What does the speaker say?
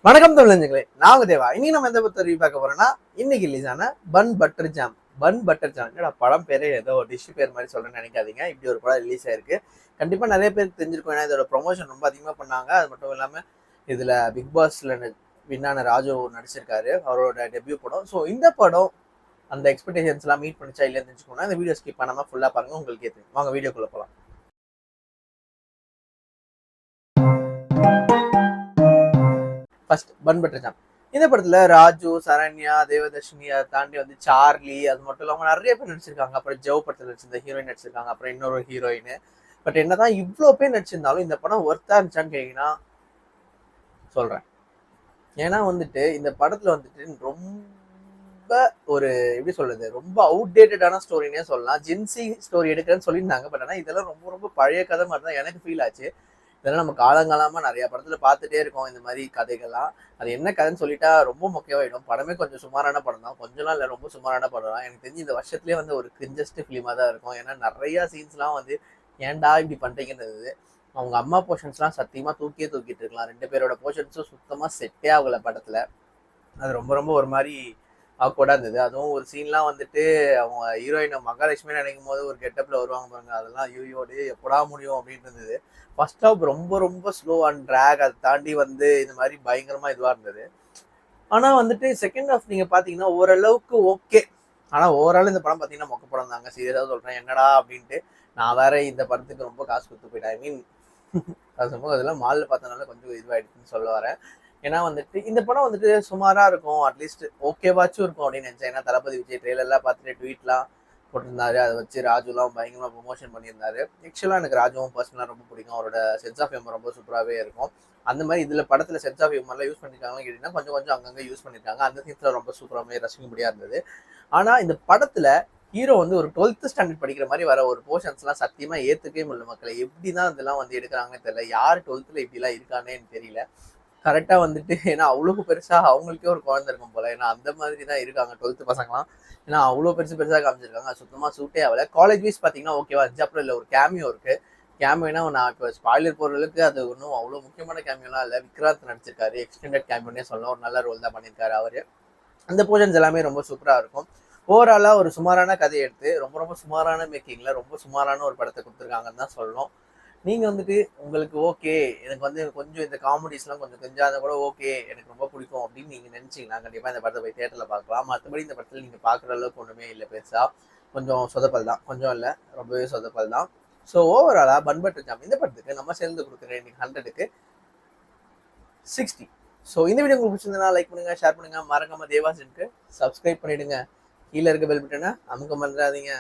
வணக்கம் தமிழஞ்சங்களே, நான் உங்க தேவா. இன்னைக்கு நம்ம எந்த பத்தி ரிவ்யூ பார்க்க போறோம்னா, இன்னைக்கு ரிலீஸ் ஆன bun butter jam. Bun butter jam என்னடா படம் பேரே ஏதோ டிஷ் பேர் மாதிரி சொல்றேன்னு நினைக்காதீங்க. இப்படி ஒரு படம் ரிலீஸ் ஆயிருக்கு. கண்டிப்பா நிறைய பேருக்கு தெரிஞ்சிருக்கும். ஏன்னா இதோட ப்ரொமோஷன் ரொம்ப அதிகமா பண்ணாங்க. அது மட்டும் இல்லாம இதுல பிக் பாஸ்ல வின்னான ராஜு நடிச்சிருக்காரு. அவரோட டெபியூ படம். ஸோ இந்த படம் அந்த எக்ஸ்பெக்டேஷன்ஸ் எல்லாம் மீட் பண்ணிச்சா இல்லைன்னு தெரிஞ்சுக்கோங்க. இந்த வீடியோ ஸ்கிப் பண்ணாம ஃபுல்லா பாருங்க, உங்களுக்கு தெரியும். வாங்க வீடியோக்குள்ள போலாம். First bun butter jam. இந்த படத்துல ராஜு, சரண்யா, தேவதர்ஷினி, அதை தாண்டி வந்து சார்லி, அது மட்டும் இல்லாம நிறைய பேர் நடிச்சிருக்காங்க. அப்புறம் ஜெவ் படத்துல நடிச்சிருந்த ஹீரோயின் நடிச்சிருக்காங்க. அப்புறம் இன்னொரு ஹீரோயின். பட் என்னதான் இவ்வளோ பேர் நடிச்சிருந்தாலும் இந்த படம் ஒர்த்தா இருந்துச்சான்னு கேட்டீங்கன்னா சொல்றேன். ஏன்னா வந்துட்டு இந்த படத்துல வந்துட்டு ரொம்ப ஒரு எப்படி சொல்றது, ரொம்ப அவுடேட்டடான ஸ்டோரினே சொல்லலாம். ஜென்சி ஸ்டோரி எடுக்கிறேன்னு சொல்லியிருந்தாங்க. பட் ஆனால் இதெல்லாம் ரொம்ப ரொம்ப பழைய கதை மாதிரி தான் எனக்கு ஃபீல் ஆச்சு. இதெல்லாம் நம்ம காலங்காலமா நிறைய படத்துல பார்த்துட்டே இருக்கோம் இந்த மாதிரி கதைகள்லாம். அது என்ன கதைன்னு சொல்லிட்டா ரொம்ப முக்கியமாயிடும். படமே கொஞ்சம் சுமாரான படம் தான், கொஞ்சம்லாம் இல்லை, ரொம்ப சுமாரான படம் தான். எனக்கு தெரிஞ்சு இந்த வருஷத்துலேயே வந்து ஒரு கிரிஞ்சஸ்ட் ஃபிலிமாக தான் இருக்கும். ஏன்னா நிறைய சீன்ஸ்லாம் வந்து ஏன்டா இப்படி பண்றீங்கன்றது. அவங்க அம்மா போர்ஷன்ஸ்லாம் சத்தியமா தூக்கிட்டு இருக்கலாம். ரெண்டு பேரோட போர்ஷன்ஸும் சுத்தமா செட்டே ஆகல படத்துல. அது ரொம்ப ரொம்ப ஒரு மாதிரி ஆக்வர்டா இருந்தது. அதுவும் ஒரு சீன்லாம் வந்துட்டு அவங்க ஹீரோயின் மகாலட்சுமி நினைக்கும் போது ஒரு கெட்டப்ல வருவாங்க பாருங்க, அதெல்லாம் ஐயோடு எப்படா முடியும் அப்படின்னு இருந்தது. ஃபர்ஸ்ட் ஹாஃப் ரொம்ப ரொம்ப ஸ்லோ அண்ட் ட்ராக். அதை தாண்டி வந்து இந்த மாதிரி பயங்கரமா இதுவா இருந்தது. ஆனா வந்துட்டு செகண்ட் ஹாஃப் நீங்க பாத்தீங்கன்னா ஓரளவுக்கு ஓகே. ஆனா ஓவரால் இந்த படம் பாத்தீங்கன்னா மொக்க படம் தாங்க. சீரியஸா சொல்றேன், என்னடா அப்படின்ட்டு. நான் வேற இந்த படத்துக்கு ரொம்ப காசு கொடுத்து போயிட்டேன். ஐ மீன் அது சமூகம் அதெல்லாம் மாலில் பார்த்தனால கொஞ்சம் இதுவாயிடுச்சுன்னு சொல்ல வரேன். ஏன்னா வந்துட்டு இந்த படம் வந்துட்டு சுமாரா இருக்கும், அட்லீஸ்ட் ஓகேவாச்சும் இருக்கும் அப்படின்னு நினைச்சேன். ஏன்னா தளபதி விஜய் ட்ரெயிலர்லாம் பார்த்துட்டு ட்வீட்லாம் போட்டிருந்தாரு. அதை வச்சு ராஜுலாம் பயங்கரமா ப்ரொமோஷன் பண்ணியிருந்தாரு. ஆக்சுவலா எனக்கு ராஜுவும் பர்சனலாக ரொம்ப பிடிக்கும். அவரோட சென்ஸ் ஆஃப் ஹியூமர் ரொம்ப சூப்பராகவே இருக்கும். அந்த மாதிரி இதுல படத்துல சென்ஸ் ஆஃப் ஹியூமர்லாம் யூஸ் பண்ணிருக்காங்கன்னு கேட்டீங்கன்னா கொஞ்சம் கொஞ்சம் அங்கங்க யூஸ் பண்ணிருக்காங்க. அந்த சீன்ஸ்ல ரொம்ப சூப்பராகவே ரசிக்க முடியா இருந்தது. ஆனா இந்த படத்துல ஹீரோ வந்து ஒரு 12th ஸ்டாண்டர்ட் படிக்கிற மாதிரி வர ஒரு போர்ஷன்ஸ்லாம் சத்தியமா ஏத்துக்கவே முடியல மக்களை. எப்படிதான் இதெல்லாம் வந்து எடுக்கிறாங்கன்னு தெரியல. யார் 12th இப்படிலாம் இருக்கானே தெரியல. கரெக்டா வந்துட்டு ஏன்னா அவ்வளவு பெருசா அவங்களுக்கே ஒரு குழந்தை இருக்கும் போல. ஏன்னா அந்த மாதிரி தான் இருக்காங்க 12th பசங்களாம். ஏன்னா அவ்வளவு பெருசா காமிச்சிருக்காங்க. சுத்தமா சூட்டே ஆகல. காலேஜ் வைஸ் பாத்தீங்கன்னா ஓகேவா இருந்துச்சு. அப்புறம் இல்ல ஒரு கேமியோ இருக்கு. கேமியோனா நான் இப்போ ஸ்பாய்லர் போடுறதுக்கு அது ஒன்றும் அவ்வளவு முக்கியமான கேமியோலாம் இல்லை. விக்ராந்த் நடிச்சிருக்காரு. எக்ஸ்டெண்டட் கேமியோனே சொல்லலாம். ஒரு நல்ல ரோல் தான் பண்ணியிருக்காரு அவரு. அந்த போர்ஷன்ஸ் எல்லாமே ரொம்ப சூப்பரா இருக்கும். ஓவராலா ஒரு சுமாரான கதையை எடுத்து ரொம்ப ரொம்ப சுமாரான மேக்கிங்ல ரொம்ப சுமாரான ஒரு படத்தை கொடுத்துருக்காங்கன்னு தான் சொல்லணும். நீங்க வந்துட்டு உங்களுக்கு ஓகே, எனக்கு வந்து கொஞ்சம் இந்த காமெடிஸ்லாம் கொஞ்சம் தெரிஞ்சாத கூட ஓகே, எனக்கு ரொம்ப பிடிக்கும் அப்படின்னு நீங்க நினைச்சீங்கன்னா கண்டிப்பா இந்த படத்தை போய் தியேட்டர்ல பார்க்கலாம். மற்றபடி இந்த படத்துல நீங்க பாக்குற அளவுக்கு ஒண்ணுமே இல்லை பெருசா. கொஞ்சம் சொதப்பல் தான், கொஞ்சம் இல்லை ரொம்பவே சொதப்பல் தான். ஸோ ஓவராலா பண்பட்டு ஜாம் இந்த படத்துக்கு நம்ம சேர்ந்து கொடுக்குற இன்னைக்கு 100க்கு 60. ஸோ இந்த வீடியோ உங்களுக்கு பிடிச்சிருந்தா லைக் பண்ணுங்க, ஷேர் பண்ணுங்க, மறக்காம தேவாசிற்கு சப்ஸ்கிரைப் பண்ணிடுங்க. கீழே இருக்க பெல் பட்டனை அமுக்க மறந்துடாதீங்க.